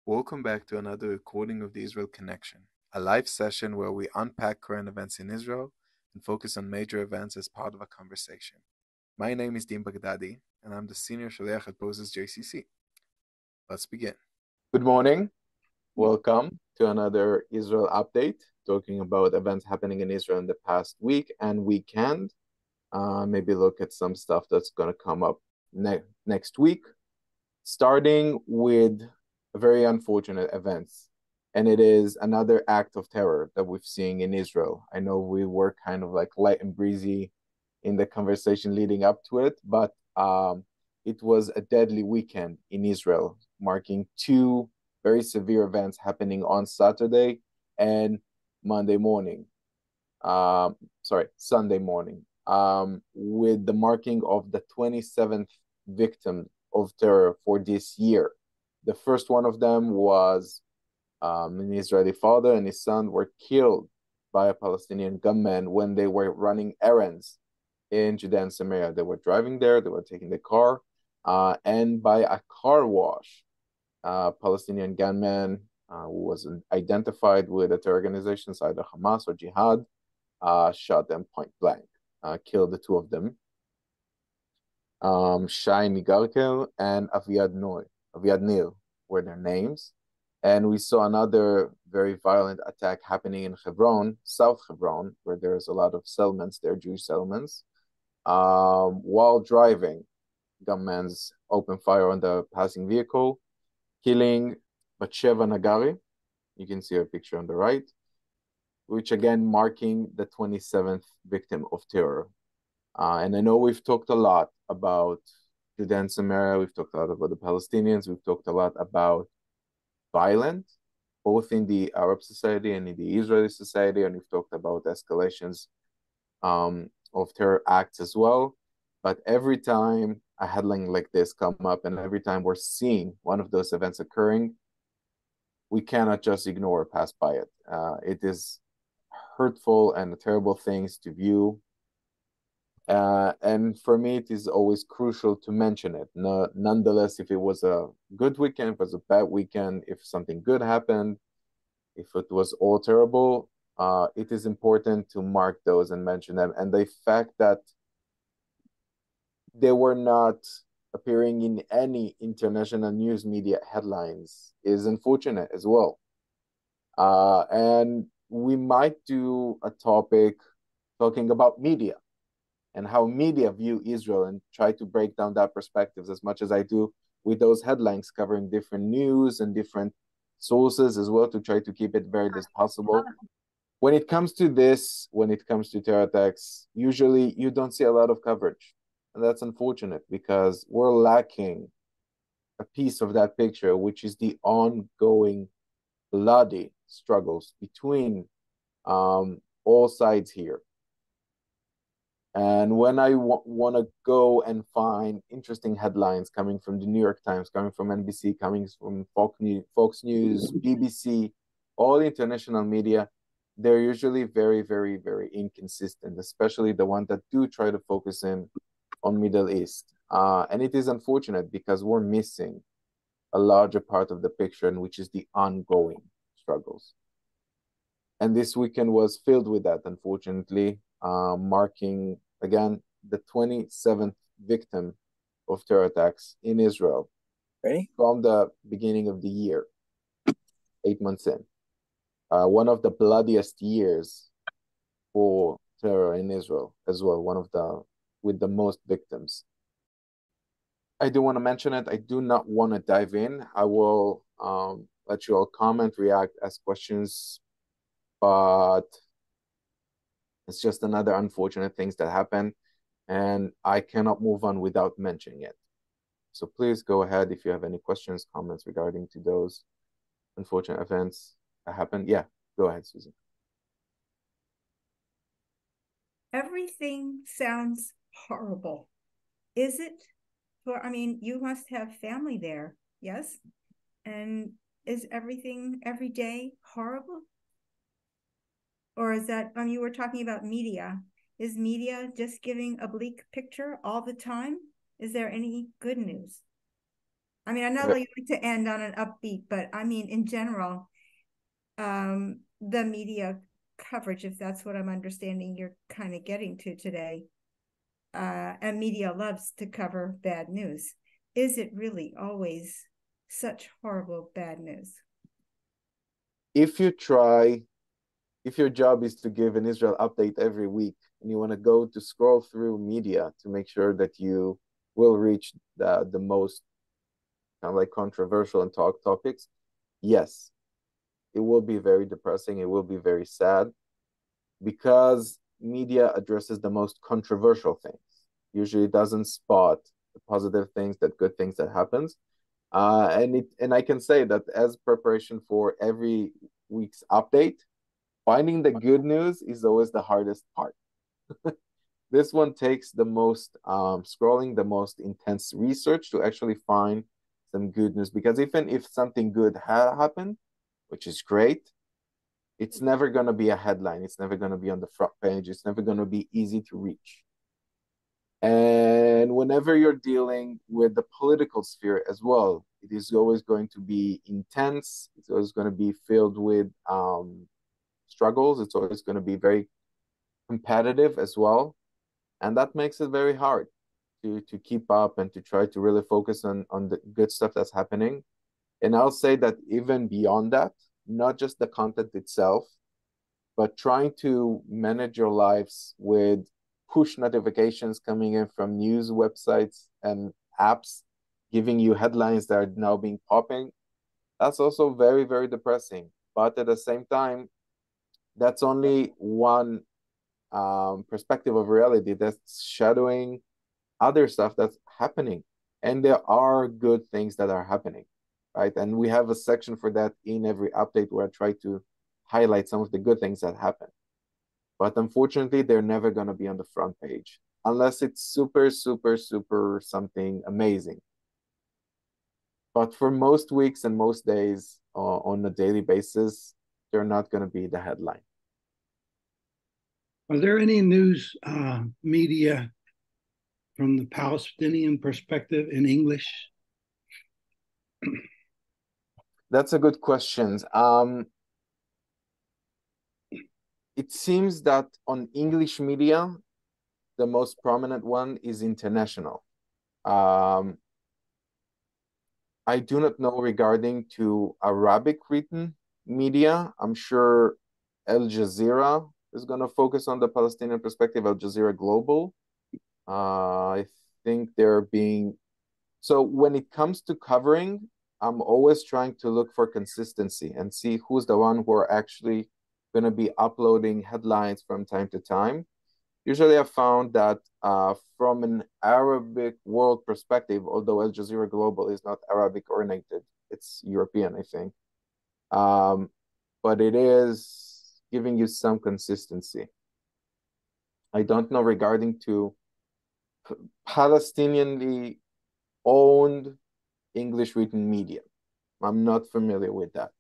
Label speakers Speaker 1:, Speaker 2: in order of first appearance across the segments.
Speaker 1: Welcome back to another recording of the Israel Connection, a live session where we unpack current events in Israel and focus on major events as part of a conversation. My name is Dean Baghdadi, and I'm the Senior Shaliach at Pozez JCC. Let's begin. Good morning. Welcome to another Israel update, talking about events happening in Israel in the past week and weekend. Maybe look at some stuff that's going to come up next week, starting with very unfortunate events. And it is another act of terror that we've seen in Israel. I know we were kind of like light and breezy in the conversation leading up to it, but it was a deadly weekend in Israel, marking two very severe events happening on Saturday and Sunday morning, with the marking of the 27th victim of terror for this year. The first one of them was an Israeli father and his son were killed by a Palestinian gunman when they were running errands in Judea and Samaria. They were driving there, they were taking the car, and by a car wash, Palestinian gunman who was identified with a terror organization, either Hamas or Jihad, shot them point blank, killed the two of them. Shai Nigarkel and Aviad Nir were their names. And we saw another very violent attack happening in Hebron, South Hebron, where there's a lot of settlements there, Jewish settlements. While driving, gunmen opened fire on the passing vehicle, killing Batsheva Nagari. You can see a picture on the right, which again marking the 27th victim of terror. And I know we've talked a lot about Judea and Samaria, we've talked a lot about the Palestinians, we've talked a lot about violence, both in the Arab society and in the Israeli society, and we've talked about escalations of terror acts as well. But every time a headline like this come up, and every time we're seeing one of those events occurring, we cannot just ignore or pass by it. It is hurtful and terrible things to view. And for me, it is always crucial to mention it. No, nonetheless, if it was a good weekend, if it was a bad weekend, if something good happened, if it was all terrible, it is important to mark those and mention them. And the fact that they were not appearing in any international news media headlines is unfortunate as well. And we might do a topic talking about media and how media view Israel and try to break down that perspectives as much as I do with those headlines covering different news and different sources as well, to try to keep it varied as possible. When it comes to this, when it comes to terror attacks, usually you don't see a lot of coverage. And that's unfortunate because we're lacking a piece of that picture, which is the ongoing bloody struggles between all sides here. And when I want to go and find interesting headlines coming from the New York Times, coming from NBC, coming from Fox News, BBC, all international media, they're usually very, very, very inconsistent, especially the ones that do try to focus in on Middle East. And it is unfortunate because we're missing a larger part of the picture, which is the ongoing struggles. And this weekend was filled with that, unfortunately, marking, again, the 27th victim of terror attacks in Israel.
Speaker 2: Ready?
Speaker 1: From the beginning of the year, 8 months in. One of the bloodiest years for terror in Israel as well, with the most victims. I do want to mention it. I do not want to dive in. I will let you all comment, react, ask questions, but it's just another unfortunate things that happen, and I cannot move on without mentioning it. So please go ahead if you have any questions, comments regarding to those unfortunate events that happened. Yeah, go ahead, Susan.
Speaker 2: Everything sounds horrible. Is it? Well, I mean, you must have family there, yes? And is everything every day horrible? Or is that, you were talking about media. Is media just giving a bleak picture all the time? Is there any good news? I mean, I know that you like to end on an upbeat, but I mean, in general, the media coverage, if that's what I'm understanding you're kind of getting to today, and media loves to cover bad news. Is it really always such horrible bad news?
Speaker 1: If your job is to give an Israel update every week and you want to go to scroll through media to make sure that you will reach the most kind of like controversial and talk topics, yes, it will be very depressing. It will be very sad because media addresses the most controversial things. Usually it doesn't spot the positive things, the good things that happens. And I can say that as preparation for every week's update, finding the good news is always the hardest part. This one takes the most scrolling, the most intense research to actually find some good news. Because even if something good happened, which is great, it's never going to be a headline. It's never going to be on the front page. It's never going to be easy to reach. And whenever you're dealing with the political sphere as well, it is always going to be intense. It's always going to be filled with struggles. It's always going to be very competitive as well. And that makes it very hard to keep up and to try to really focus on the good stuff that's happening. And I'll say that even beyond that, not just the content itself, but trying to manage your lives with push notifications coming in from news websites and apps giving you headlines that are now being popping, that's also very, very depressing. But at the same time, that's only one perspective of reality that's shadowing other stuff that's happening. And there are good things that are happening, right? And we have a section for that in every update where I try to highlight some of the good things that happen. But unfortunately, they're never going to be on the front page unless it's super, super, super something amazing. But for most weeks and most days on a daily basis, they're not going to be the headline.
Speaker 3: Are there any news media from the Palestinian perspective in English?
Speaker 1: That's a good question. It seems that on English media, the most prominent one is international. I do not know regarding to Arabic written media. I'm sure Al Jazeera is going to focus on the Palestinian perspective, Al Jazeera Global. I think they're being... So when it comes to covering, I'm always trying to look for consistency and see who's the one who are actually going to be uploading headlines from time to time. Usually I found that from an Arabic world perspective, although Al Jazeera Global is not Arabic oriented, it's European, I think. But it is giving you some consistency. I don't know regarding to Palestinianly owned English written media. I'm not familiar with that.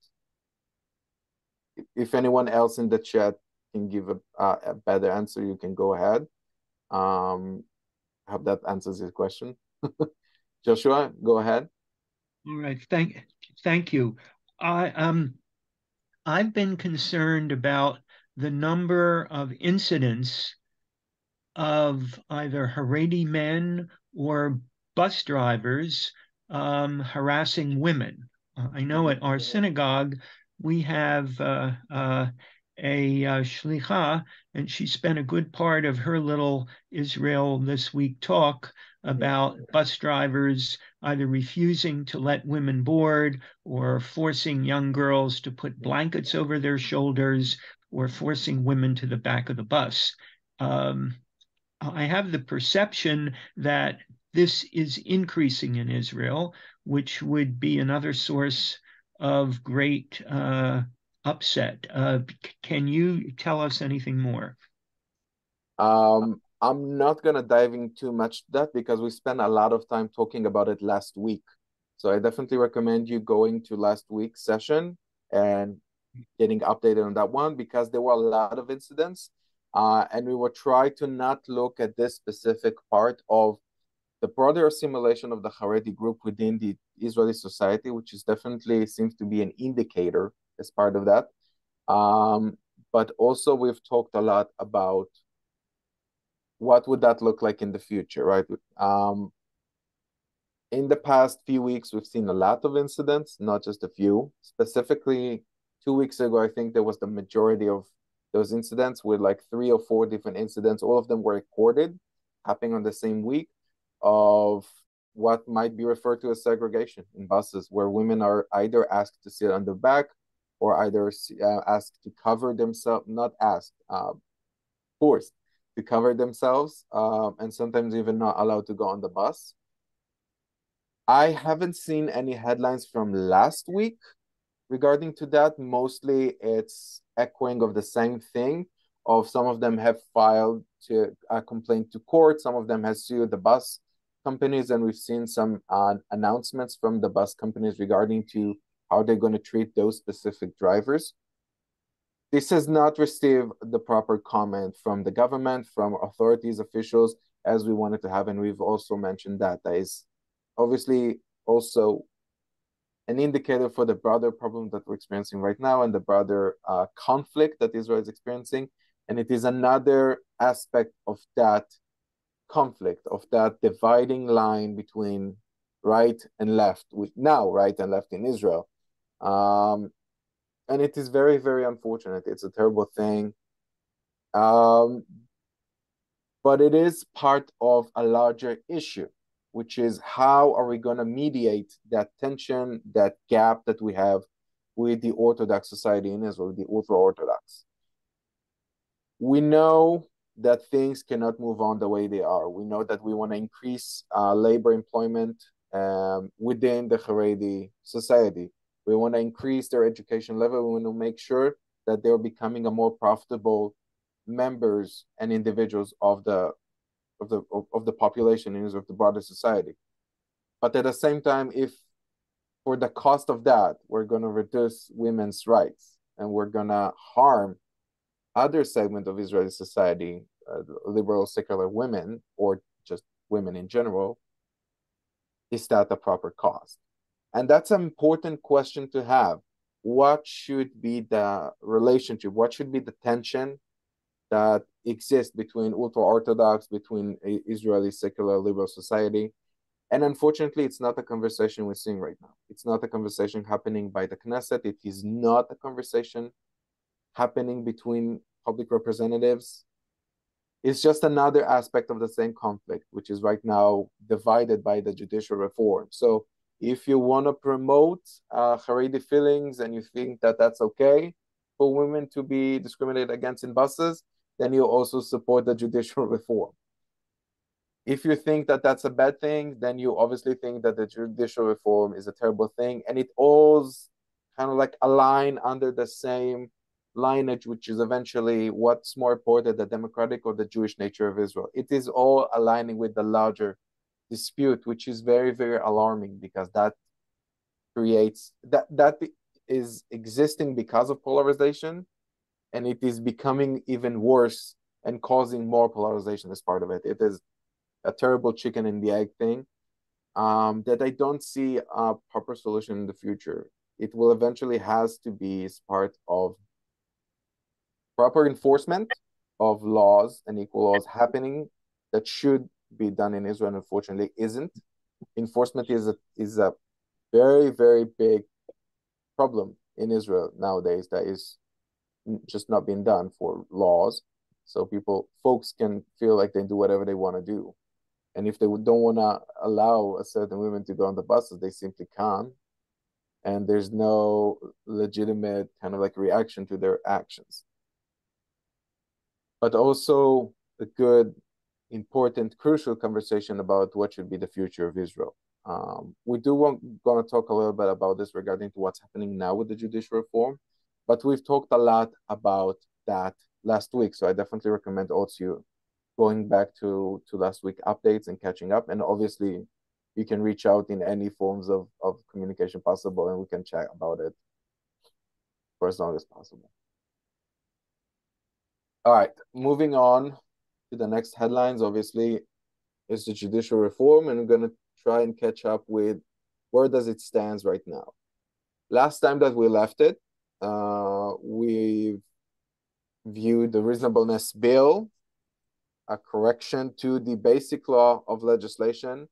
Speaker 1: If anyone else in the chat can give a better answer, you can go ahead. I hope that answers your question. Joshua, go ahead.
Speaker 4: All right, thank you. I've been concerned about the number of incidents of either Haredi men or bus drivers harassing women. I know at our synagogue we have a shlicha, and she spent a good part of her little Israel This Week talk about bus drivers either refusing to let women board or forcing young girls to put blankets over their shoulders or forcing women to the back of the bus. I have the perception that this is increasing in Israel, which would be another source of great upset. Can you tell us anything more?
Speaker 1: I'm not gonna dive in too much that because we spent a lot of time talking about it last week. So I definitely recommend you going to last week's session and getting updated on that one because there were a lot of incidents. And we will try to not look at this specific part of the broader assimilation of the Haredi group within the Israeli society, which is definitely seems to be an indicator as part of that. But also we've talked a lot about what would that look like in the future, right? In the past few weeks, we've seen a lot of incidents, not just a few. Specifically, 2 weeks ago, I think there was the majority of those incidents with like 3 or 4 different incidents. All of them were recorded, happening on the same week, of what might be referred to as segregation in buses, where women are either asked to sit on the back or either asked to cover themselves, not asked, forced to cover themselves, and sometimes even not allowed to go on the bus. I haven't seen any headlines from last week regarding to that. Mostly it's echoing of the same thing, of some of them have filed to a complaint to court, some of them has sued the bus companies, and we've seen some announcements from the bus companies regarding to how they're going to treat those specific drivers. This has not received the proper comment from the government, from authorities, officials, as we wanted to have, and we've also mentioned that. That is obviously also an indicator for the broader problem that we're experiencing right now and the broader conflict that Israel is experiencing. And it is another aspect of that conflict, of that dividing line between right and left, with now right and left in Israel. And it is very, very unfortunate. It's a terrible thing. But it is part of a larger issue, which is how are we going to mediate that tension, that gap that we have with the Orthodox society in Israel, the ultra-Orthodox. We know that things cannot move on the way they are. We know that we want to increase labor employment within the Haredi society. We want to increase their education level. We want to make sure that they're becoming a more profitable members and individuals of the population and of the broader society. But at the same time, if for the cost of that, we're going to reduce women's rights and we're going to harm other segment of Israeli society, liberal secular women, or just women in general, is that a proper cost? And that's an important question to have. What should be the relationship? What should be the tension that exists between ultra-Orthodox, between Israeli secular liberal society? And unfortunately, it's not a conversation we're seeing right now. It's not a conversation happening by the Knesset. It is not a conversation happening between public representatives. It's just another aspect of the same conflict, which is right now divided by the judicial reform. So if you want to promote Haredi feelings and you think that that's okay for women to be discriminated against in buses, then you also support the judicial reform. If you think that that's a bad thing, then you obviously think that the judicial reform is a terrible thing. And it all's kind of like align under the same lineage, which is eventually what's more important, the democratic or the Jewish nature of Israel. It is all aligning with the larger dispute, which is very, very alarming, because that creates, that is existing because of polarization, and it is becoming even worse and causing more polarization as part of it. It is a terrible chicken and the egg thing that I don't see a proper solution in the future. It will eventually has to be as part of proper enforcement of laws and equal laws happening that should be done in Israel, and unfortunately isn't. Enforcement is a very, very big problem in Israel nowadays that is just not being done for laws. So folks can feel like they do whatever they want to do. And if they don't want to allow a certain women to go on the buses, they simply can't. And there's no legitimate kind of like reaction to their actions. But also a good, important, crucial conversation about what should be the future of Israel. We going to talk a little bit about this regarding to what's happening now with the judicial reform, but we've talked a lot about that last week. So I definitely recommend also going back to last week updates and catching up. And obviously you can reach out in any forms of communication possible, and we can chat about it for as long as possible. All right, moving on to the next headlines. Obviously, is the judicial reform, and we're going to try and catch up with where does it stand right now. Last time that we left it, we viewed the reasonableness bill, a correction to the basic law of legislation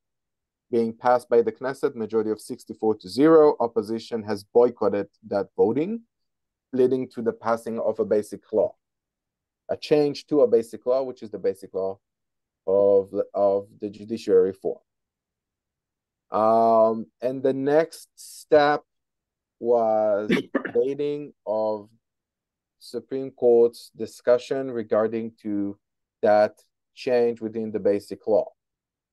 Speaker 1: being passed by the Knesset, majority of 64-0. Opposition has boycotted that voting, leading to the passing of a basic law, a change to a basic law, which is the basic law of the judiciary reform. And the next step was debating of Supreme Court's discussion regarding to that change within the basic law.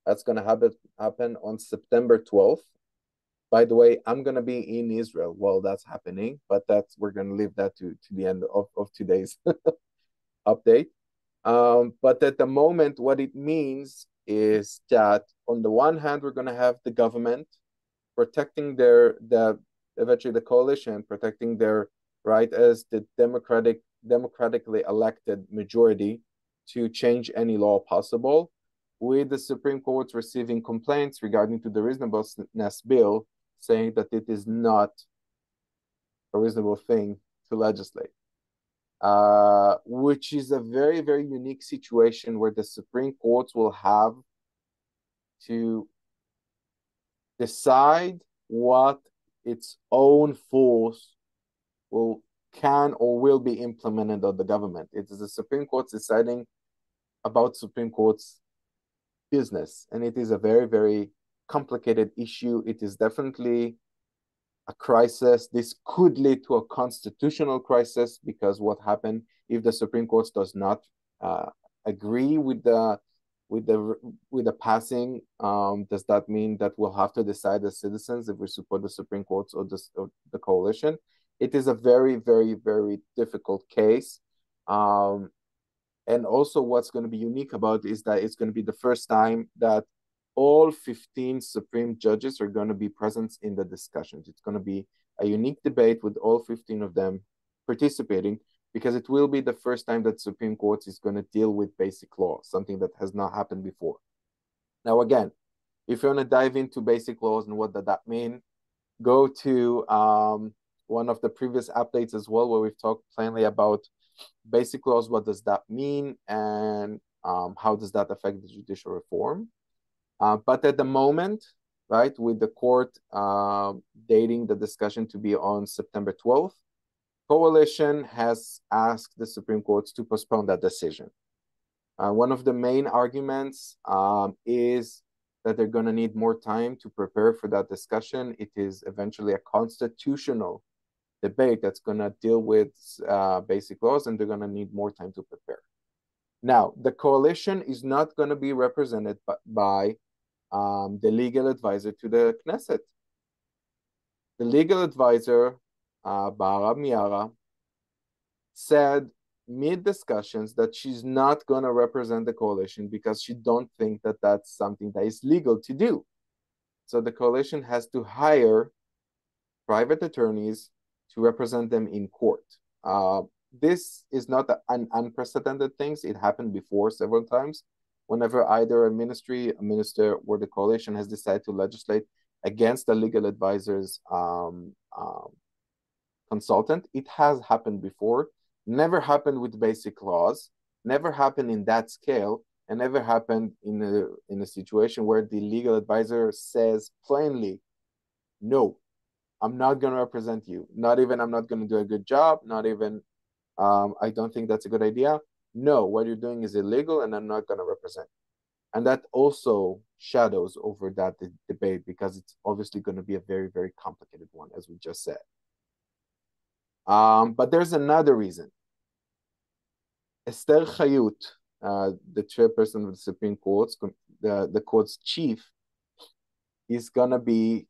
Speaker 1: That's going to happen on September 12th. By the way, I'm going to be in Israel while that's happening, but we're going to leave that to the end of today's update. But at the moment, what it means is that on the one hand, we're going to have the government protecting eventually the coalition, protecting their right as the democratically elected majority to change any law possible, with the Supreme Court receiving complaints regarding to the reasonableness bill, saying that it is not a reasonable thing to legislate. Which is a very, very unique situation where the Supreme Court will have to decide what its own force can or will be implemented on the government. It is the Supreme Court deciding about Supreme Court's business, and it is a very, very complicated issue. It is definitely a crisis. This could lead to a constitutional crisis, because what happened if the Supreme Court does not agree with the passing? Does that mean that we'll have to decide as citizens if we support the Supreme Court or the coalition? It is a very, very, very difficult case. And also what's going to be unique about it is that it's going to be the first time that all 15 Supreme judges are going to be present in the discussions. It's going to be a unique debate with all 15 of them participating, because it will be the first time that Supreme Court is going to deal with basic law, something that has not happened before. Now, again, if you want to dive into basic laws and what does that mean, go to one of the previous updates as well, where we've talked plainly about basic laws, what does that mean, and how does that affect the judicial reform. But at the moment, right, with the court dating the discussion to be on September 12th, coalition has asked the Supreme Court to postpone that decision. One of the main arguments is that they're going to need more time to prepare for that discussion. It is eventually a constitutional debate that's going to deal with basic laws, and they're going to need more time to prepare. Now, the coalition is not going to be represented by the legal advisor to the Knesset. The legal advisor, Bahara Miara, said mid-discussions that she's not going to represent the coalition because she don't think that that's something that is legal to do. So the coalition has to hire private attorneys to represent them in court. This is not an unprecedented thing. It happened before several times. Whenever either a minister, or the coalition has decided to legislate against the legal advisor's consultant, it has happened before. Never happened with basic laws, never happened in that scale, and never happened in a situation where the legal advisor says plainly, no, I'm not going to represent you. Not even I'm not going to do a good job. Not even I don't think that's a good idea. No, what you're doing is illegal, and I'm not going to represent you. And that also shadows over that debate, because it's obviously going to be a very, very complicated one, as we just said. But there's another reason. Esther Chayut, the chairperson of the Supreme Court, the court's chief, is going to be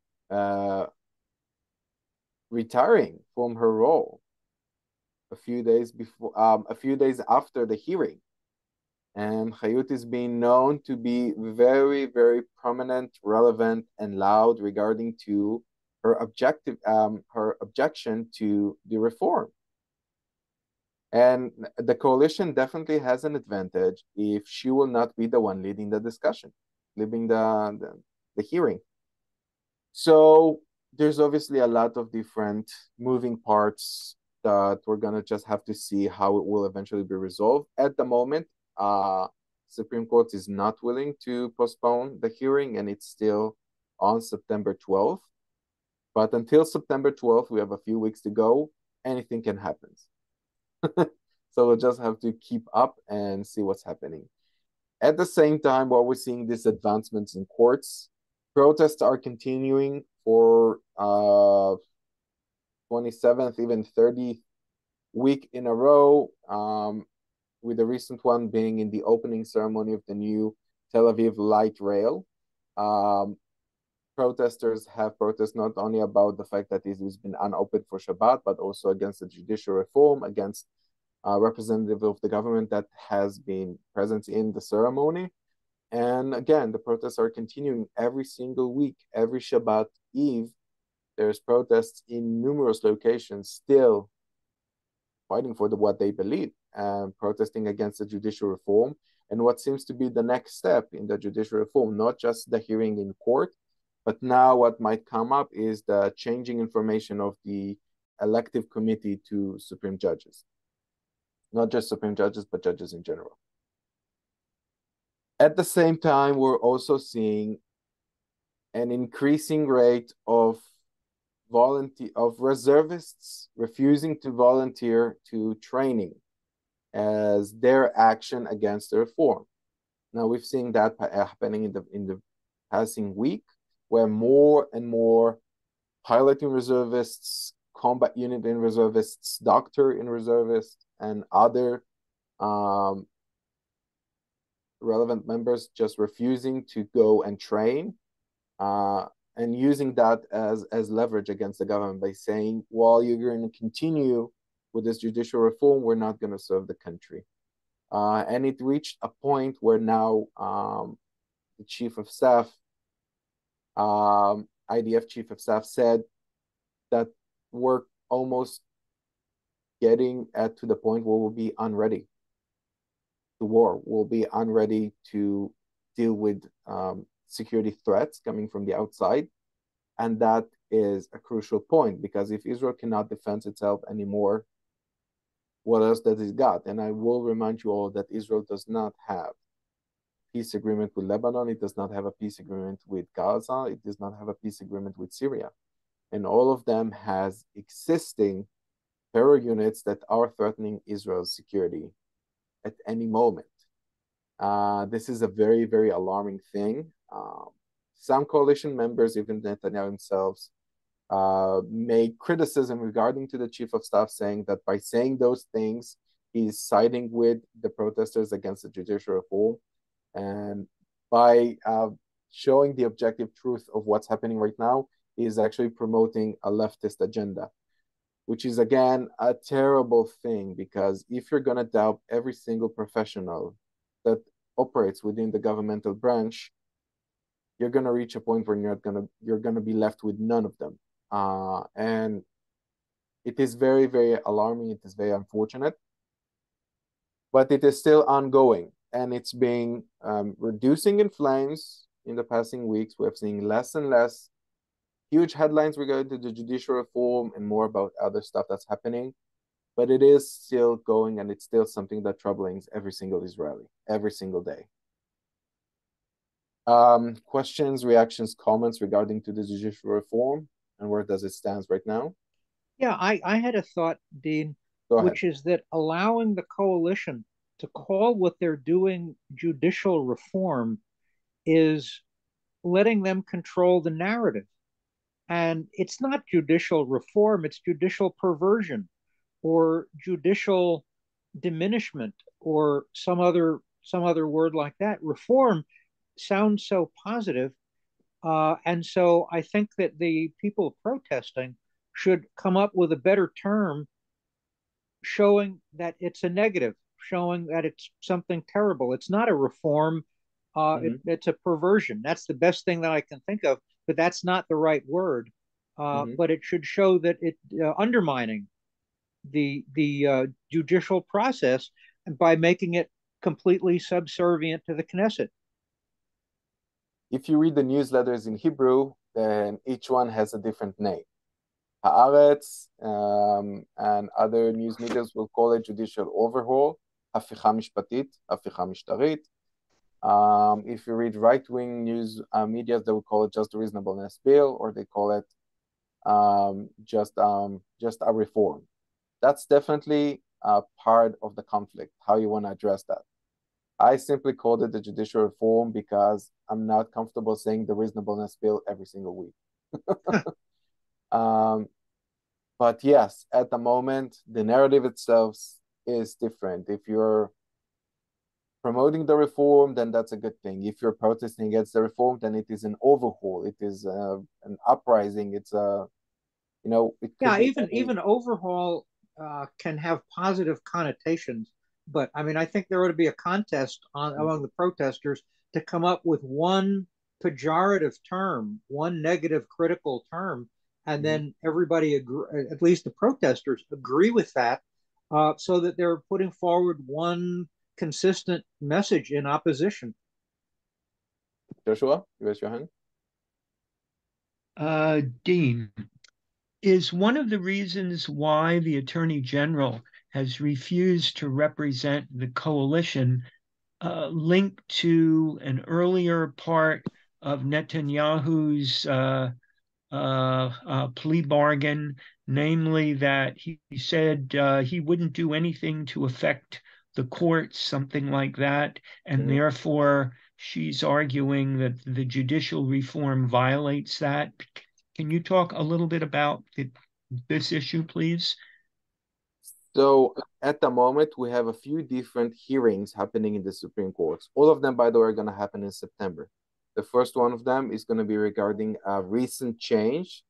Speaker 1: retiring from her role a few days after the hearing. And Chayut is being known to be very, very prominent, relevant, and loud regarding to her objection to the reform. And the coalition definitely has an advantage if she will not be the one leading the discussion. the hearing. So there's obviously a lot of different moving parts that we're gonna just have to see how it will eventually be resolved. At the moment, Supreme Court is not willing to postpone the hearing, and it's still on September 12th. But until September 12th, we have a few weeks to go. Anything can happen. So we'll just have to keep up and see what's happening. At the same time, while we're seeing these advancements in courts, protests are continuing for 27th, even 30th week in a row, with the recent one being in the opening ceremony of the new Tel Aviv light rail. Protesters have protested not only about the fact that it has been unopened for Shabbat, but also against the judicial reform, against representative of the government that has been present in the ceremony. And again, the protests are continuing every single week. Every Shabbat Eve, there's protests in numerous locations still fighting for what they believe, and protesting against the judicial reform and what seems to be the next step in the judicial reform, not just the hearing in court, but now what might come up is the changing information of the elective committee to Supreme Judges. Not just Supreme Judges, but judges in general. At the same time, we're also seeing an increasing rate of reservists refusing to volunteer to training as their action against the reform. Now we've seen that happening in the passing week, where more and more pilot in reservists, combat unit in reservists, doctor in reservists, and other relevant members just refusing to go and train, and using that as leverage against the government by saying, well, you're going to continue with this judicial reform, we're not going to serve the country. And it reached a point where now the chief of staff, IDF chief of staff, said that we're almost getting to the point where we'll be unready to war. We'll be unready to deal with security threats coming from the outside. And that is a crucial point, because if Israel cannot defend itself anymore, what else does it got? And I will remind you all that Israel does not have peace agreement with Lebanon. It does not have a peace agreement with Gaza. It does not have a peace agreement with Syria. And all of them has existing terror units that are threatening Israel's security at any moment. This is a very, very alarming thing. Some coalition members, even Netanyahu themselves, made criticism regarding to the chief of staff, saying that by saying those things, he's siding with the protesters against the judicial reform. And by showing the objective truth of what's happening right now, he's actually promoting a leftist agenda, which is, again, a terrible thing, because if you're going to doubt every single professional that operates within the governmental branch, you're going to reach a point where you're going to be left with none of them. And it is very, very alarming. It is very unfortunate, but it is still ongoing, and it's being reducing in flames in the passing weeks. We're seeing less and less huge headlines regarding to the judicial reform and more about other stuff that's happening, but it is still going, and it's still something that troubles every single Israeli, every single day. Questions, reactions, comments regarding to the judicial reform, and where does it stand right now?
Speaker 5: Yeah, I had a thought, Dean, which is that allowing the coalition to call what they're doing judicial reform is letting them control the narrative. And it's not judicial reform, it's judicial perversion or judicial diminishment or some other word like that. Reform sounds so positive. And so I think that the people protesting should come up with a better term showing that it's a negative, showing that it's something terrible. It's not a reform. It's a perversion. That's the best thing that I can think of, but that's not the right word. But it should show that it undermining the judicial process by making it completely subservient to the Knesset.
Speaker 1: If you read the newsletters in Hebrew, then each one has a different name. Haaretz and other news medias will call it judicial overhaul, הפיכה משפטית, הפיכה משטרית. If you read right-wing news media, they will call it just a reasonableness bill, or they call it just a reform. That's definitely part of the conflict, how you want to address that. I simply called it the judicial reform because I'm not comfortable saying the reasonableness bill every single week. But yes, at the moment, the narrative itself is different. If you're promoting the reform, then that's a good thing. If you're protesting against the reform, then it is an overhaul. It is an uprising. It's a, it
Speaker 5: yeah, even overhaul can have positive connotations. But I mean, I think there ought to be a contest among the protesters to come up with one pejorative term, one negative critical term, and then everybody agree, at least the protesters agree with that, so that they're putting forward one consistent message in opposition.
Speaker 1: Joshua, you raise your
Speaker 4: hand. Dean, is one of the reasons why the Attorney General has refused to represent the coalition linked to an earlier part of Netanyahu's plea bargain, namely that he said he wouldn't do anything to affect the courts, something like that, and therefore she's arguing that the judicial reform violates that. Can you talk a little bit about this issue, please?
Speaker 1: So at the moment, we have a few different hearings happening in the Supreme Court. All of them, by the way, are going to happen in September. The first one of them is going to be regarding a recent change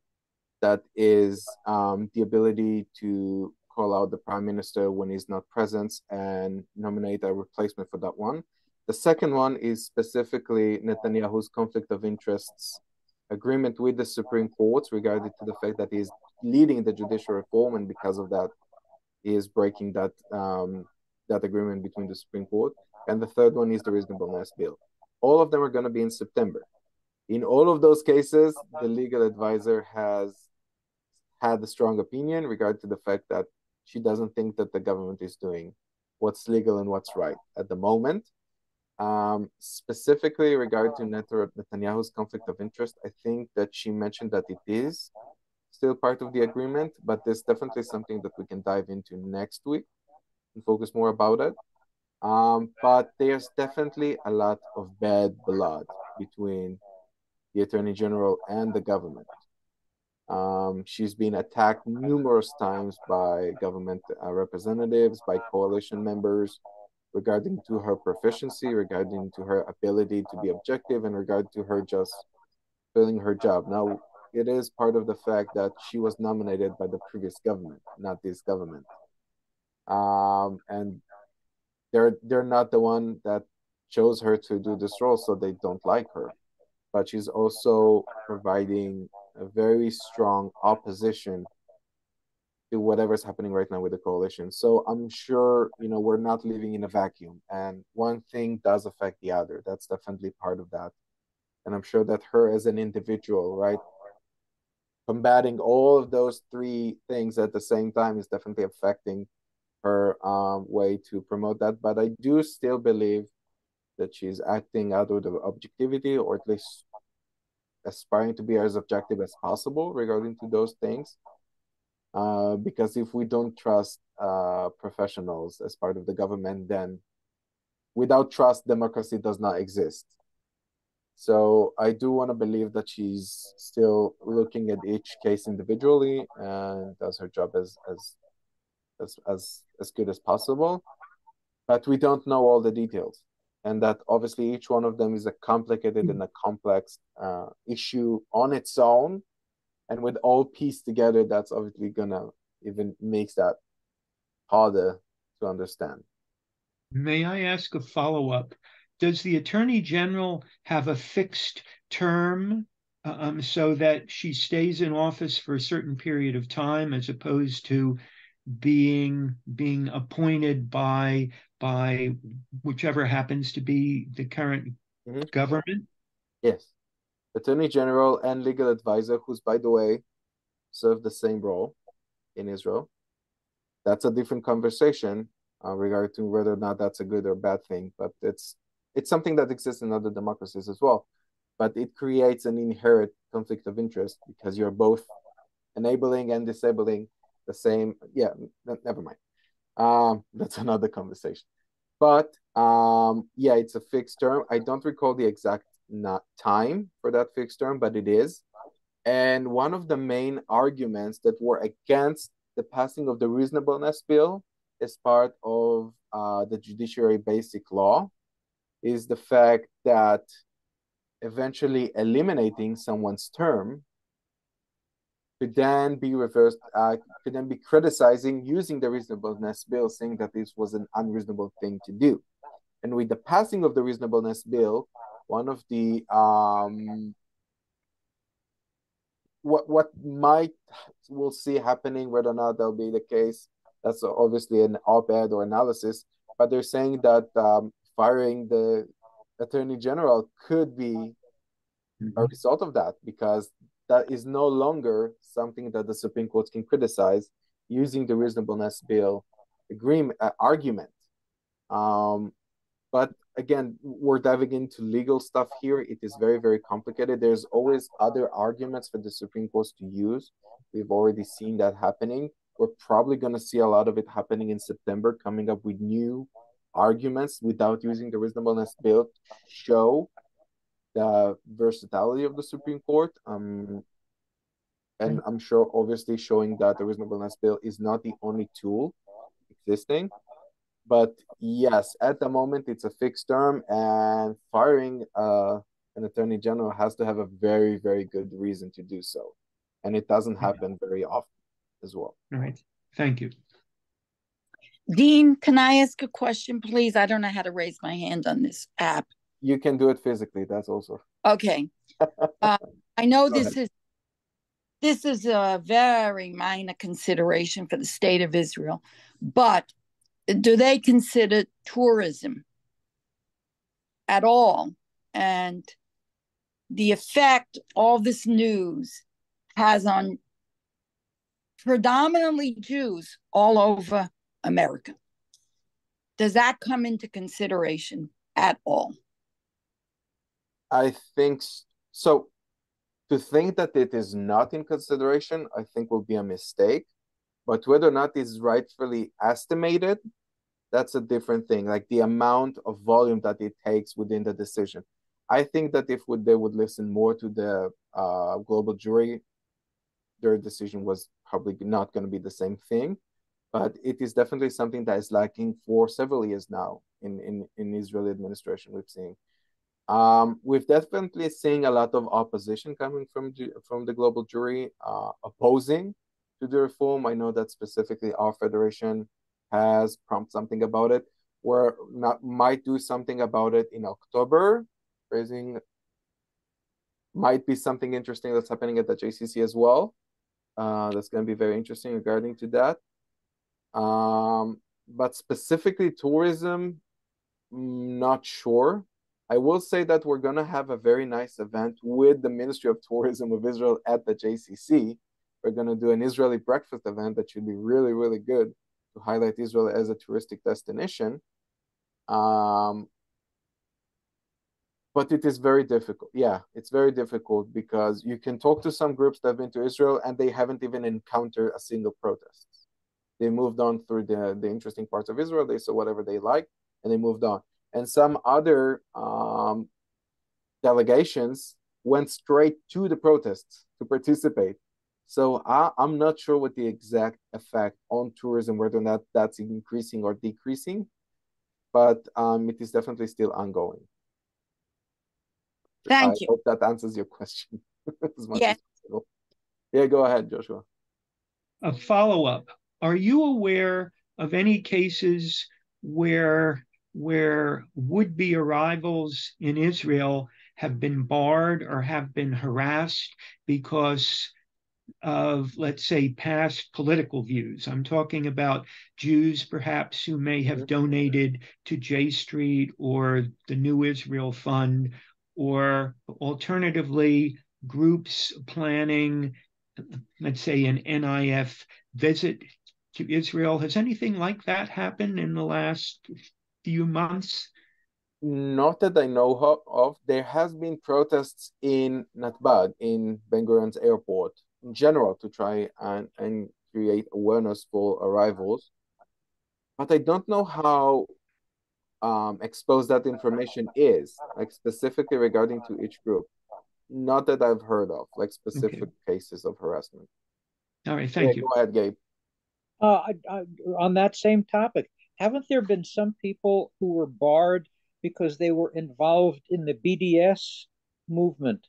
Speaker 1: that is the ability to call out the prime minister when he's not present and nominate a replacement for that one. The second one is specifically Netanyahu's conflict of interests agreement with the Supreme Court regarding to the fact that he's leading the judicial reform, and because of that, he is breaking that that agreement between the Supreme Court. And the third one is the reasonableness bill. All of them are going to be in September. In all of those cases, the legal advisor has had a strong opinion regarding to the fact that she doesn't think that the government is doing what's legal and what's right at the moment. Specifically regarding to Netanyahu's conflict of interest, I think that she mentioned that it is still part of the agreement, but there's definitely something that we can dive into next week and focus more about it. But there's definitely a lot of bad blood between the Attorney General and the government. She's been attacked numerous times by government representatives, by coalition members, regarding to her proficiency, regarding to her ability to be objective, and regard to her just filling her job. Now, it is part of the fact that she was nominated by the previous government, not this government. And they're not the one that chose her to do this role, so they don't like her. But she's also providing a very strong opposition to whatever's happening right now with the coalition. So I'm sure, we're not living in a vacuum, and one thing does affect the other. That's definitely part of that. And I'm sure that her as an individual, right, combating all of those three things at the same time is definitely affecting her way to promote that. But I do still believe that she's acting out of the objectivity, or at least aspiring to be as objective as possible regarding to those things. Because if we don't trust professionals as part of the government, then without trust, democracy does not exist. So I do want to believe that she's still looking at each case individually and does her job as good as possible. But we don't know all the details, and that obviously each one of them is a complicated and a complex issue on its own. And with all pieced together, that's obviously gonna even makes that harder to understand.
Speaker 4: May I ask a follow-up? Does the Attorney General have a fixed term so that she stays in office for a certain period of time, as opposed to being appointed by whichever happens to be the current government?
Speaker 1: Yes. Attorney General and legal advisor, who's, by the way, serve the same role in Israel. That's a different conversation regarding whether or not that's a good or bad thing, but it's something that exists in other democracies as well. But it creates an inherent conflict of interest because you're both enabling and disabling the same. Yeah, never mind. That's another conversation. But yeah, it's a fixed term. I don't recall the exact time for that fixed term, but it is. And one of the main arguments that were against the passing of the reasonableness bill as part of the Judiciary Basic Law is the fact that eventually eliminating someone's term could then be reversed, could then be criticizing using the reasonableness bill, saying that this was an unreasonable thing to do. And with the passing of the reasonableness bill, one of the what we'll see happening, whether or not that'll be the case, that's obviously an op-ed or analysis, but they're saying that firing the Attorney General could be a result of that, because that is no longer something that the Supreme Court can criticize using the reasonableness bill argument. But again, we're diving into legal stuff here. It is very, very complicated. There's always other arguments for the Supreme Court to use. We've already seen that happening. We're probably going to see a lot of it happening in September, coming up with new arguments without using the reasonableness bill to show the versatility of the Supreme Court. And I'm sure, obviously, showing that the reasonableness bill is not the only tool existing. But yes, at the moment, it's a fixed term, and firing an attorney general has to have a very, very good reason to do so. And it doesn't happen very often as well.
Speaker 4: All right. Thank you.
Speaker 6: Dean, can I ask a question, please? I don't know how to raise my hand on this app.
Speaker 1: You can do it physically. That's also.
Speaker 6: Okay. I know this is a very minor consideration for the state of Israel, but do they consider tourism at all? And the effect all this news has on predominantly Jews all over America. Does that come into consideration at all?
Speaker 1: I think so. To think that it is not in consideration, I think will be a mistake. But whether or not it's rightfully estimated, that's a different thing. Like the amount of volume that it takes within the decision. I think that if they would listen more to the global jury, their decision was probably not going to be the same thing. But it is definitely something that is lacking for several years now in Israeli administration. We've definitely seen a lot of opposition coming from the global jury opposing to the reform. I know that specifically our federation has prompted something about it. We're might do something about it in October. Might be something interesting that's happening at the JCC as well. That's going to be very interesting regarding to that. But specifically tourism, not sure. I will say that we're going to have a very nice event with the Ministry of Tourism of Israel at the JCC. We're going to do an Israeli breakfast event that should be really, really good to highlight Israel as a touristic destination. But it is very difficult. Yeah, it's very difficult because you can talk to some groups that have been to Israel and they haven't even encountered a single protest. They moved on through the interesting parts of Israel. They saw whatever they liked and they moved on. And some other delegations went straight to the protests to participate. So I'm not sure what the exact effect on tourism, whether or not that's increasing or decreasing, but it is definitely still ongoing.
Speaker 6: Thank you.
Speaker 1: I hope that answers your question as much
Speaker 6: Yes.
Speaker 1: as possible. Yeah, go ahead, Joshua.
Speaker 4: A follow-up. Are you aware of any cases where would-be arrivals in Israel have been barred or have been harassed because of, let's say, past political views? I'm talking about Jews, perhaps, who may have donated to J Street or the New Israel Fund, or alternatively, groups planning, let's say, an NIF visit to Israel. Has anything like that happened in the last few months?
Speaker 1: Not that I know of. There has been protests in Natbad, in Ben Gurion's airport, in general, to try and create awareness for arrivals. But I don't know how exposed that information is, like specifically regarding to each group. Not that I've heard of, like specific cases of harassment.
Speaker 4: All right, thank you.
Speaker 1: Go ahead, Gabe.
Speaker 5: On that same topic, haven't there been some people who were barred because they were involved in the BDS movement,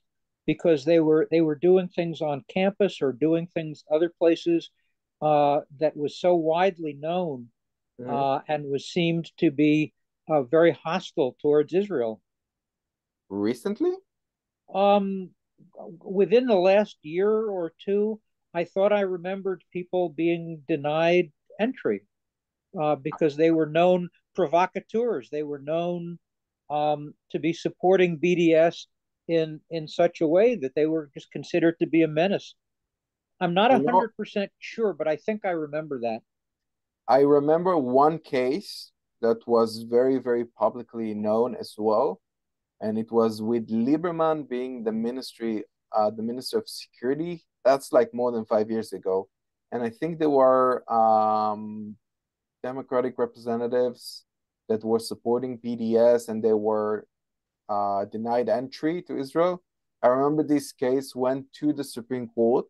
Speaker 5: because they were doing things on campus or doing things other places that was so widely known and was seemed to be very hostile towards Israel?
Speaker 1: Recently?
Speaker 5: Within the last year or two, I thought I remembered people being denied entry because they were known provocateurs. They were known to be supporting BDS in such a way that they were just considered to be a menace. I'm not 100% sure, but I think I remember that.
Speaker 1: I remember one case that was very, very publicly known as well, and it was with Lieberman being the Minister of Security. That's like more than 5 years ago. And I think there were Democratic representatives that were supporting BDS, and they were denied entry to Israel. I remember this case went to the Supreme Court,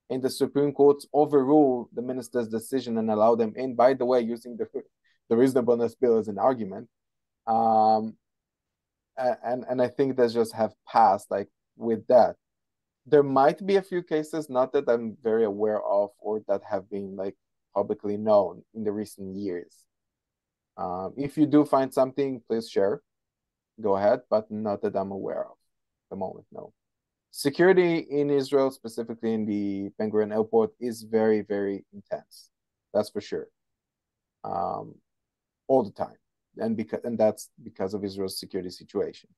Speaker 1: and the Supreme Court overruled the minister's decision and allowed them in, by the way, using the reasonableness bill as an argument. And I think that just have passed like with that. There might be a few cases, not that I'm very aware of or that have been like publicly known in the recent years. If you do find something, please share. Go ahead, but not that I'm aware of at the moment, no. Security in Israel, specifically in the Ben Gurion airport, is very, very intense. That's for sure. All the time. And that's because of Israel's security situation.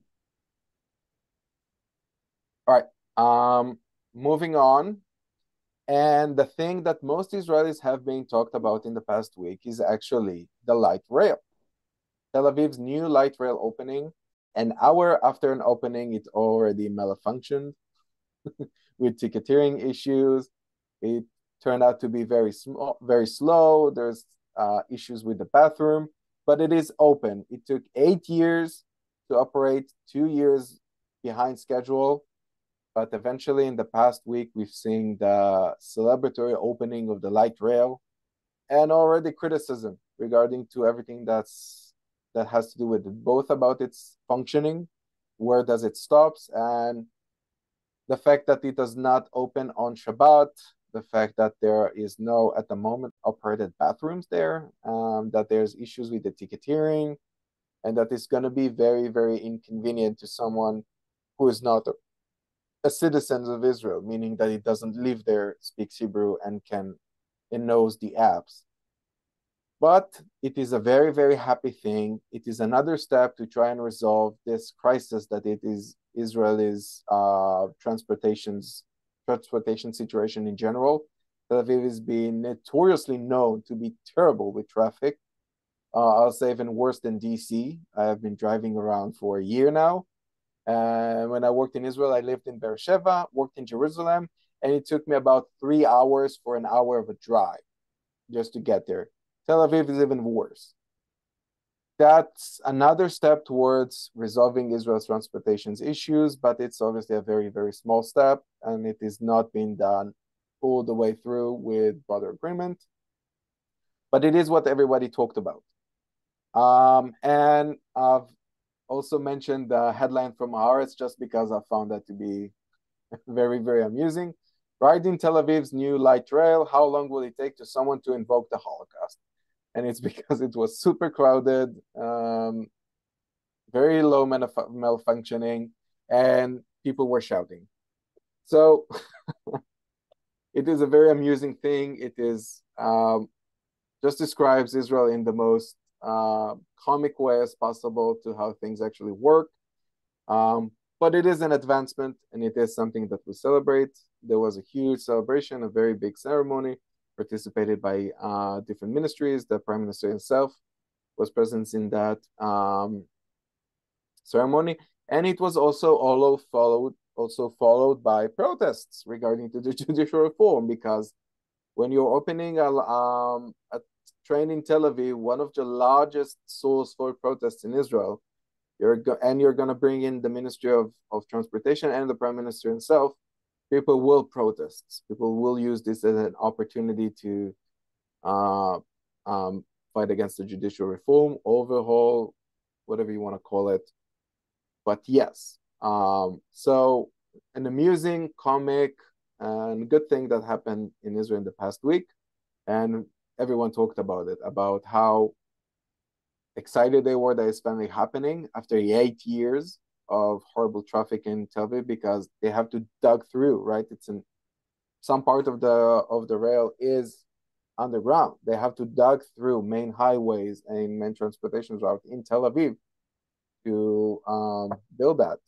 Speaker 1: All right. Moving on. And the thing that most Israelis have been talked about in the past week is actually the light rail. Tel Aviv's new light rail opening. An hour after an opening, it already malfunctioned with ticketing issues. It turned out to be very small, very slow. There's issues with the bathroom, but it is open. It took 8 years to operate, 2 years behind schedule. But eventually, in the past week, we've seen the celebratory opening of the light rail, and already criticism regarding to everything that has to do with it, both about its functioning, where does it stops, and the fact that it does not open on Shabbat, the fact that there is no, at the moment, operated bathrooms there, that there's issues with the ticketing, and that it's going to be very, very inconvenient to someone who is not a citizen of Israel, meaning that he doesn't live there, speaks Hebrew, and knows the apps. But it is a very, very happy thing. It is another step to try and resolve this crisis that it is Israel's transportation situation in general. Tel Aviv has been notoriously known to be terrible with traffic. I'll say even worse than DC. I have been driving around for a year now. And when I worked in Israel, I lived in Beersheba, worked in Jerusalem, and it took me about 3 hours for an hour of a drive just to get there. Tel Aviv is even worse. That's another step towards resolving Israel's transportation issues, but it's obviously a very, very small step, and it is not being done all the way through with broader agreement. But it is what everybody talked about. And I've also mentioned the headline from Haaretz just because I found that to be very, very amusing. Riding Tel Aviv's new light rail, how long will it take to someone to invoke the Holocaust? And it's because it was super crowded, very low malfunctioning, and people were shouting. So it is a very amusing thing. It is just describes Israel in the most comic way as possible to how things actually work. But it is an advancement, and it is something that we celebrate. There was a huge celebration, a very big ceremony, participated by different ministries. The Prime Minister himself was present in that ceremony, and it was also followed by protests regarding to the judicial reform, because when you're opening a train in Tel Aviv, one of the largest source for protests in Israel, you're going to bring in the Ministry of Transportation and the Prime Minister himself, people will protest. People will use this as an opportunity to fight against the judicial reform, overhaul, whatever you want to call it. But yes, so an amusing comic and good thing that happened in Israel in the past week, and everyone talked about it, about how excited they were that it's finally happening after 8 years of horrible traffic in Tel Aviv, because they have to dug through, right? It's in some part of the rail is underground. They have to dug through main highways and main transportation route in Tel Aviv to build that.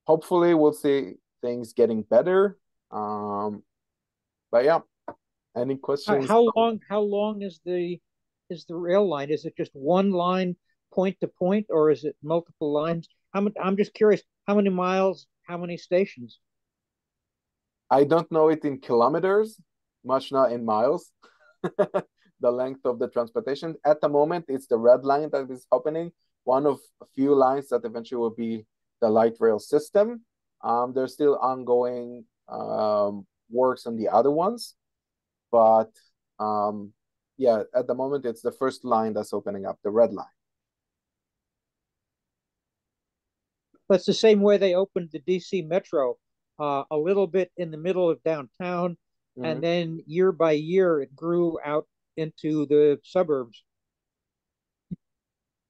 Speaker 1: Hopefully, we'll see things getting better. But yeah, any questions?
Speaker 5: How long is the rail line? Is it just one line point to point, or is it multiple lines? I'm just curious, how many miles, how many stations?
Speaker 1: I don't know it in kilometers, much not in miles. The length of the transportation. At the moment, it's the red line that is happening, one of a few lines that eventually will be the light rail system. There's still ongoing works on the other ones, but yeah, at the moment, it's the first line that's opening up, the red line.
Speaker 5: That's the same way they opened the DC Metro, a little bit in the middle of downtown, and then year by year it grew out into the suburbs.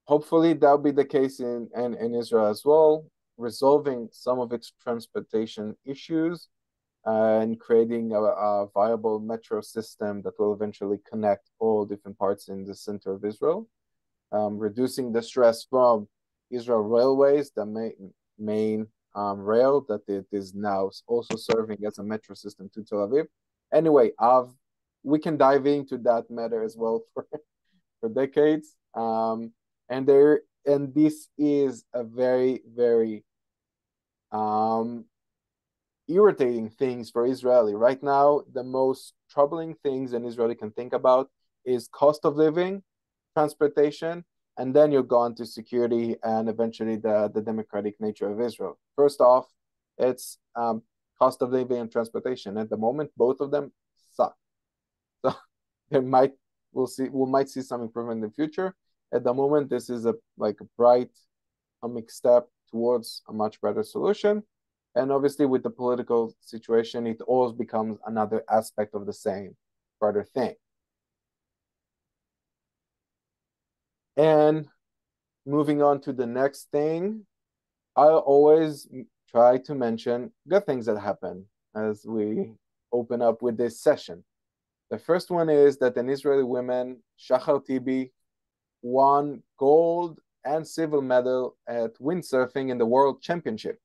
Speaker 1: Hopefully that'll be the case in Israel as well, resolving some of its transportation issues and creating a viable metro system that will eventually connect all different parts in the center of Israel, reducing the stress from Israel Railways, the main rail that it is now also serving as a metro system to Tel Aviv. Anyway, we can dive into that matter as well for decades. And this is a very, very irritating things for Israeli. Right now, the most troubling things an Israeli can think about is cost of living, transportation, and then you'll go on to security and eventually the democratic nature of Israel. First off, it's cost of living and transportation. At the moment, both of them suck. So we might see some improvement in the future. At the moment, this is a bright step towards a much better solution. And obviously, with the political situation, it always becomes another aspect of the same further thing. And moving on to the next thing, I always try to mention good things that happen as we open up with this session. The first one is that an Israeli woman, Shachar Tibi, won gold and silver medal at windsurfing in the World Championship,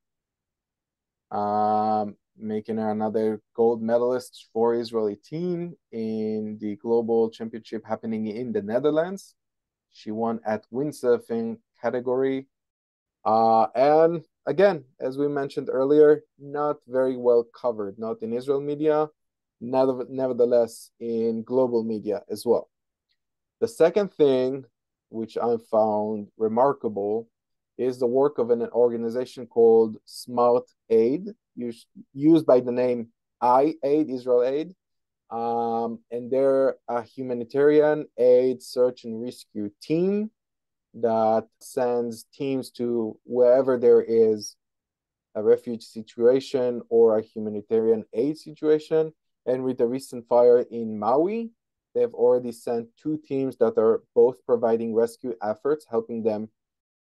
Speaker 1: making her another gold medalist for Israeli team in the global championship happening in the Netherlands. She won at windsurfing category. And again, as we mentioned earlier, not very well covered, not in Israel media, nevertheless in global media as well. The second thing, which I found remarkable, is the work of an organization called Smart Aid, used by the name iAid, Israel Aid. And they're a humanitarian aid search and rescue team that sends teams to wherever there is a refugee situation or a humanitarian aid situation. And with the recent fire in Maui, they've already sent 2 teams that are both providing rescue efforts, helping them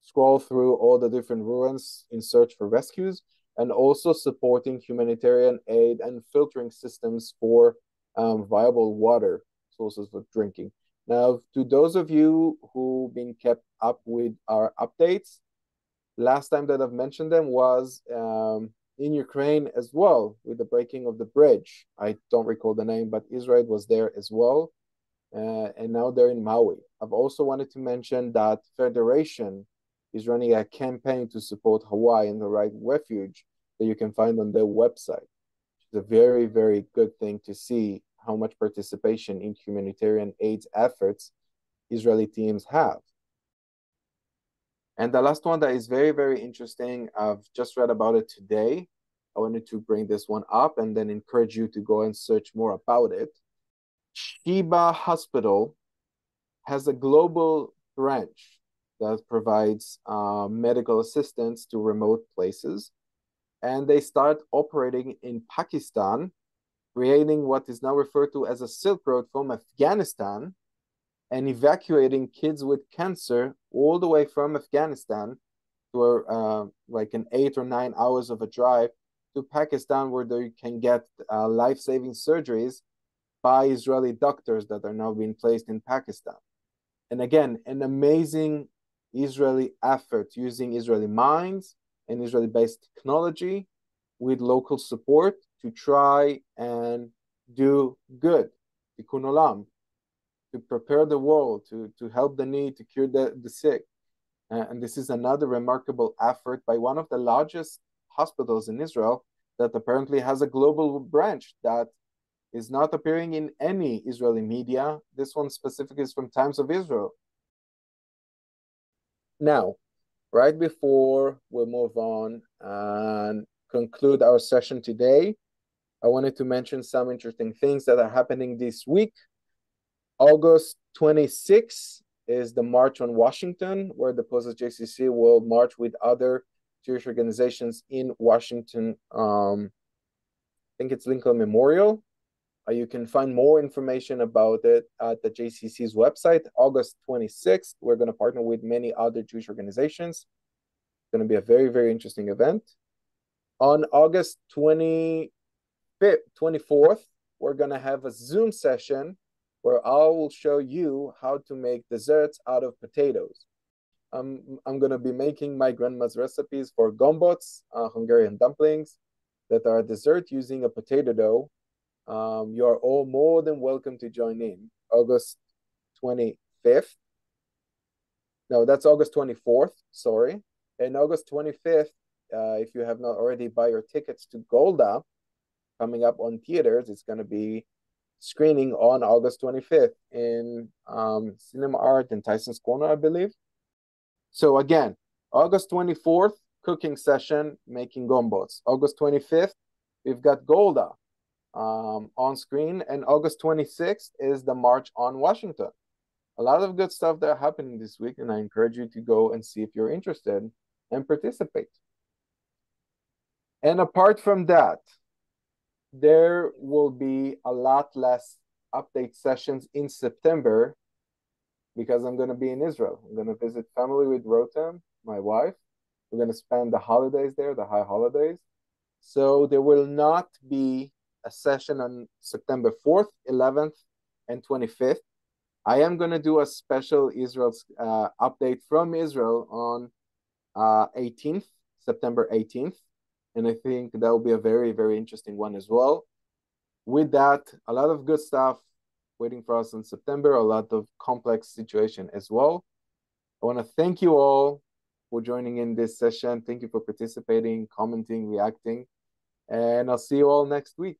Speaker 1: scroll through all the different ruins in search for rescues, and also supporting humanitarian aid and filtering systems for viable water sources for drinking. Now, to those of you who've been kept up with our updates, Last time that I've mentioned them was in Ukraine as well, with the breaking of the bridge. I don't recall the name, but Israel was there as well. And now they're in Maui. I've also wanted to mention that Federation is running a campaign to support Hawaii and the right refuge that you can find on their website. It's a very, very good thing to see how much participation in humanitarian aid efforts Israeli teams have. And the last one that is very, very interesting, I've just read about it today. I wanted to bring this one up and then encourage you to go and search more about it. Sheba Hospital has a global branch that provides medical assistance to remote places. And they start operating in Pakistan, creating what is now referred to as a Silk Road from Afghanistan, and evacuating kids with cancer all the way from Afghanistan to like an 8 or 9 hours of a drive to Pakistan, where they can get life-saving surgeries by Israeli doctors that are now being placed in Pakistan. And again, an amazing Israeli effort using Israeli minds and Israeli-based technology with local support to try and do good, tikkun olam, to prepare the world, to help the need, to cure the sick. And this is another remarkable effort by one of the largest hospitals in Israel that apparently has a global branch that is not appearing in any Israeli media. This one specifically is from Times of Israel. Now, right before we move on and conclude our session today, I wanted to mention some interesting things that are happening this week. August 26th is the March on Washington, where the Pozez JCC will march with other Jewish organizations in Washington. I think it's Lincoln Memorial. You can find more information about it at the JCC's website. August 26th, we're going to partner with many other Jewish organizations. It's going to be a very, very interesting event. On August 24th, we're going to have a Zoom session where I will show you how to make desserts out of potatoes. I'm going to be making my grandma's recipes for gombots, Hungarian dumplings, that are a dessert using a potato dough. You are all more than welcome to join in. August 25th. No, that's August 24th, sorry. And August 25th, if you have not already buy your tickets to Golda, coming up on theaters, it's going to be screening on August 25th in Cinema Art in Tyson's Corner, I believe. So again, August 24th, cooking session, making gombots. August 25th, we've got Golda on screen, and August 26th is the March on Washington. A lot of good stuff that are happening this week, and I encourage you to go and see if you're interested and participate. And apart from that, there will be a lot less update sessions in September because I'm going to be in Israel. I'm going to visit family with Rotem, my wife. We're going to spend the holidays there, the high holidays. So there will not be a session on September 4th, 11th, and 25th. I am going to do a special Israel update from Israel on September 18th. And I think that will be a very, very interesting one as well. With that, a lot of good stuff waiting for us in September, a lot of complex situation as well. I want to thank you all for joining in this session. Thank you for participating, commenting, reacting. And I'll see you all next week.